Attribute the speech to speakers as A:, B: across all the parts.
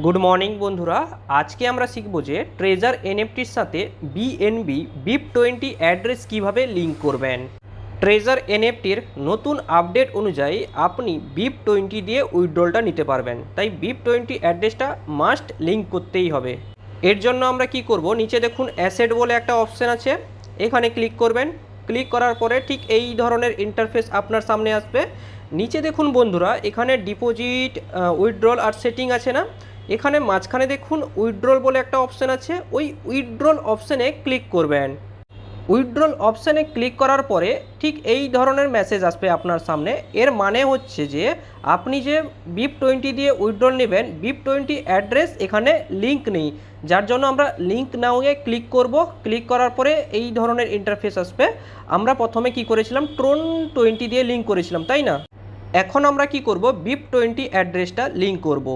A: Good morning বন্ধুরা, আজকে আমরা শিখব যে ট্রেজার এনএফটির সাথে বিএনবি BIP20 অ্যাড্রেস কিভাবে লিঙ্ক করবেন। ট্রেজার এনএফটির নতুন আপডেট অনুযায়ী আপনি BIP20 দিয়ে উইথড্রলটা নিতে পারবেন, তাই BIP20 অ্যাড্রেসটা মাস্ট লিঙ্ক করতেই হবে। এর জন্য আমরা কি করব, নিচে দেখুন অ্যাসেট বলে একটা অপশান আছে, এখানে ক্লিক করবেন। ক্লিক করার পরে ঠিক এই ধরনের ইন্টারফেস আপনার সামনে আসবে। নিচে দেখুন বন্ধুরা, এখানে ডিপোজিট, উইথড্রল আর সেটিং আছে না, এখানে মাঝখানে দেখুন উইথড্রল বলে একটা অপশান আছে, ওই উইথড্রল অপশানে ক্লিক করবেন। উইথড্রল অপশানে ক্লিক করার পরে ঠিক এই ধরনের মেসেজ আসবে আপনার সামনে। এর মানে হচ্ছে যে আপনি যে BIP20 দিয়ে উইথড্রল নেবেন, BIP20 অ্যাড্রেস এখানে লিঙ্ক নেই, যার জন্য আমরা লিঙ্ক নাওয়ে ক্লিক করব। ক্লিক করার পরে এই ধরনের ইন্টারফেস আসবে। আমরা প্রথমে কি করেছিলাম, Tron20 দিয়ে লিঙ্ক করেছিলাম, তাই না? এখন আমরা কি করব, BIP20 অ্যাড্রেসটা লিঙ্ক করব।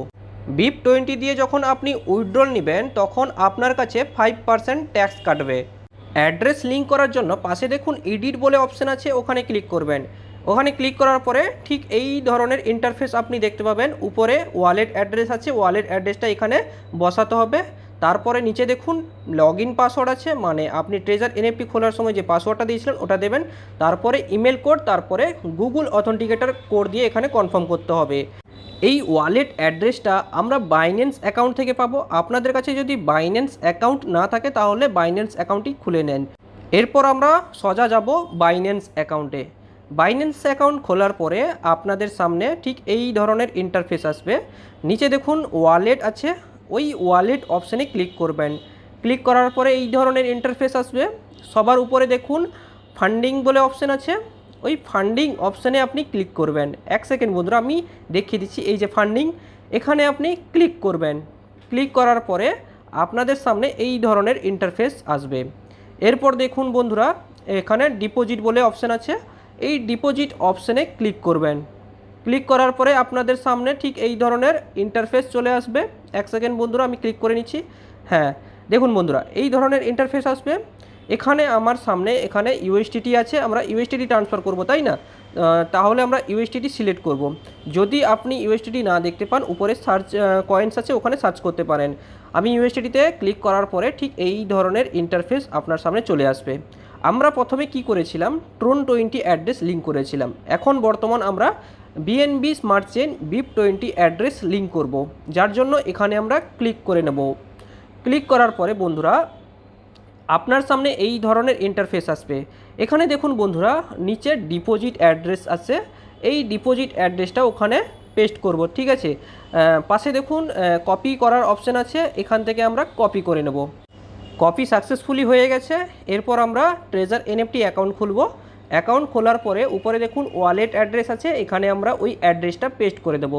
A: BIP20 দিয়ে যখন আপনি উইথড্রল নেবেন তখন আপনার কাছে 5% ট্যাক্স কাটবে। অ্যাড্রেস লিঙ্ক করার জন্য পাশে দেখুন এডিট বলে অপশান আছে, ওখানে ক্লিক করবেন। ওখানে ক্লিক করার পরে ঠিক এই ধরনের ইন্টারফেস আপনি দেখতে পাবেন। উপরে ওয়ালেট অ্যাড্রেস আছে, ওয়ালেট অ্যাড্রেসটা এখানে বসাতে হবে। তারপরে নিচে দেখুন লগইন পাসওয়ার্ড আছে, মানে আপনি ট্রেজার এনএফটি খোলার সময় যে পাসওয়ার্ডটা দিয়েছিলেন ওটা দেবেন। তারপরে ইমেল কোড, তারপরে গুগল অথেন্টিকেটর কোড দিয়ে এখানে কনফার্ম করতে হবে। এই ওয়ালেট অ্যাড্রেসটা আমরা বাইন্যান্স অ্যাকাউন্ট থেকে পাবো। আপনাদের কাছে যদি বাইন্যান্স অ্যাকাউন্ট না থাকে তাহলে বাইন্যান্স অ্যাকাউন্টটি খুলে নেন। এরপর আমরা সোজা যাব বাইন্যান্স অ্যাকাউন্টে। বাইন্যান্স অ্যাকাউন্ট খোলার পরে আপনাদের সামনে ঠিক এই ধরনের ইন্টারফেস আসবে। নিচে দেখুন ওয়ালেট আছে, ওই ওয়ালেট অপশানে ক্লিক করবেন। ক্লিক করার পরে এই ধরনের ইন্টারফেস আসবে। সবার উপরে দেখুন ফান্ডিং বলে অপশান আছে, ওই ফান্ডিং অপশানে আপনি ক্লিক করবেন। এক সেকেন্ড বন্ধুরা, আমি দেখিয়ে দিচ্ছি। এই যে ফান্ডিং, এখানে আপনি ক্লিক করবেন। ক্লিক করার পরে আপনাদের সামনে এই ধরনের ইন্টারফেস আসবে। এরপর দেখুন বন্ধুরা, এখানে ডিপোজিট বলে অপশান আছে, এই ডিপোজিট অপশানে ক্লিক করবেন। ক্লিক করার পরে আপনাদের সামনে ঠিক এই ধরনের ইন্টারফেস চলে আসবে। এক সেকেন্ড বন্ধুরা, আমি ক্লিক করে নিচ্ছি। হ্যাঁ, দেখুন বন্ধুরা এই ধরনের ইন্টারফেস আসবে। এখানে আমার সামনে এখানে ইউএসডিটি আছে, আমরা ইউএসডিটি ট্রান্সফার করব, তাই না? তাহলে আমরা ইউএসডিটি সিলেক্ট করব। যদি আপনি ইউএসডিটি না দেখতে পান, উপরে সার্চ কয়েন্স আছে, ওখানে সার্চ করতে পারেন। আমি ইউএসডিটিতে ক্লিক করার পরে ঠিক এই ধরনের ইন্টারফেস আপনার সামনে চলে আসবে। আমরা প্রথমে কি করেছিলাম, Tron20 অ্যাড্রেস লিঙ্ক করেছিলাম। এখন বর্তমান আমরা BNB smart chain BIP20 address link করব, যার জন্য এখানে আমরা ক্লিক করে নেব। ক্লিক করার পরে বন্ধুরা আপনার সামনে এই ধরনের ইন্টারফেস আসবে। এখানে দেখুন বন্ধুরা নিচে ডিপোজিট অ্যাড্রেস আছে, এই ডিপোজিট অ্যাড্রেসটা ওখানে পেস্ট করব, ঠিক আছে? পাশে দেখুন কপি করার অপশান আছে, এখান থেকে আমরা কপি করে নেব। কপি সাকসেসফুলি হয়ে গেছে। এরপর আমরা ট্রেজার এনএফটি অ্যাকাউন্ট খুলব। অ্যাকাউন্ট খোলার পরে উপরে দেখুন ওয়ালেট অ্যাড্রেস আছে, এখানে আমরা ওই অ্যাড্রেসটা পেস্ট করে দেব।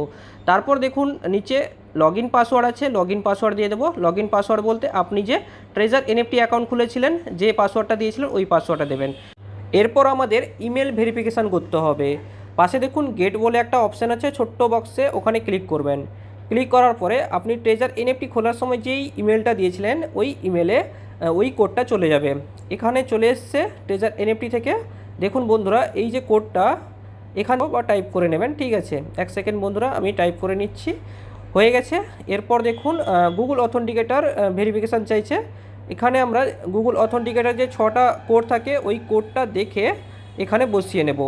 A: তারপর দেখুন নিচে লগইন পাসওয়ার্ড আছে, লগইন পাসওয়ার্ড দিয়ে দেবো। লগইন পাসওয়ার্ড বলতে আপনি যে ট্রেজার এনএফটি অ্যাকাউন্ট খুলেছিলেন, যে পাসওয়ার্ডটা দিয়েছিলেন ওই পাসওয়ার্ডটা দেবেন। এরপর আমাদের ইমেল ভেরিফিকেশান করতে হবে। পাশে দেখুন গেট বলে একটা অপশান আছে ছোট্ট বক্সে, ওখানে ক্লিক করবেন। ক্লিক করার পরে আপনি ট্রেজার এনএফটি খোলার সময় যেই ইমেলটা দিয়েছিলেন ওই ইমেলে ওই কোডটা চলে যাবে। এখানে চলে এসছে ট্রেজার এনএফটি থেকে। দেখুন বন্ধুরা এই যে কোডটা এখানেও টাইপ করে নেবেন, ঠিক আছে? এক সেকেন্ড বন্ধুরা, আমি টাইপ করে নিচ্ছি। হয়ে গেছে। এরপর দেখুন গুগল অথেন্টিকেটর ভেরিফিকেশান চাইছে। এখানে আমরা গুগল অথেন্টিকেটর যে 6টা কোড থাকে ওই কোডটা দেখে এখানে বসিয়ে নেব।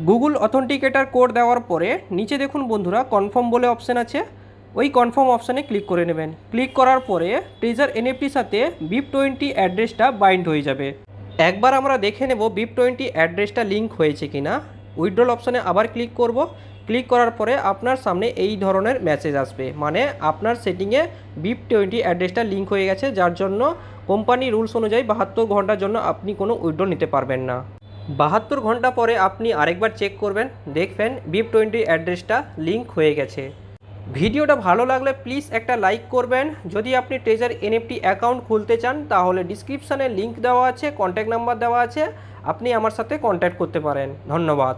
A: গুগল অথেন্টিকেটর কোড দেওয়ার পরে নিচে দেখুন বন্ধুরা কনফার্ম বলে অপশান আছে, ওই কনফার্ম অপশানে ক্লিক করে নেবেন। ক্লিক করার পরে ট্রেজার এনএফটির সাথে BIP20 অ্যাড্রেসটা বাইন্ড হয়ে যাবে। একবার আমরা দেখে নেব BIP20 অ্যাড্রেসটা লিঙ্ক হয়েছে কিনা। উইথড্রল অপশানে আবার ক্লিক করব। ক্লিক করার পরে আপনার সামনে এই ধরনের মেসেজ আসবে, মানে আপনার সেটিংয়ে BIP20 অ্যাড্রেসটা লিঙ্ক হয়ে গেছে, যার জন্য কোম্পানি রুলস অনুযায়ী 72 ঘন্টার জন্য আপনি কোনো উইথড্রল নিতে পারবেন না। 72 ঘন্টা পরে আপনি আরেকবার চেক করবেন, দেখবেন BIP20 অ্যাড্রেসটা লিঙ্ক হয়ে গেছে। ভিডিওটা ভালো লাগলে প্লিজ একটা লাইক করবেন। যদি আপনি ট্রেজার এনএফটি অ্যাকাউন্ট খুলতে চান তাহলে ডিসক্রিপশানে লিঙ্ক দেওয়া আছে, কন্ট্যাক্ট নাম্বার দেওয়া আছে, আপনি আমার সাথে কন্ট্যাক্ট করতে পারেন। ধন্যবাদ।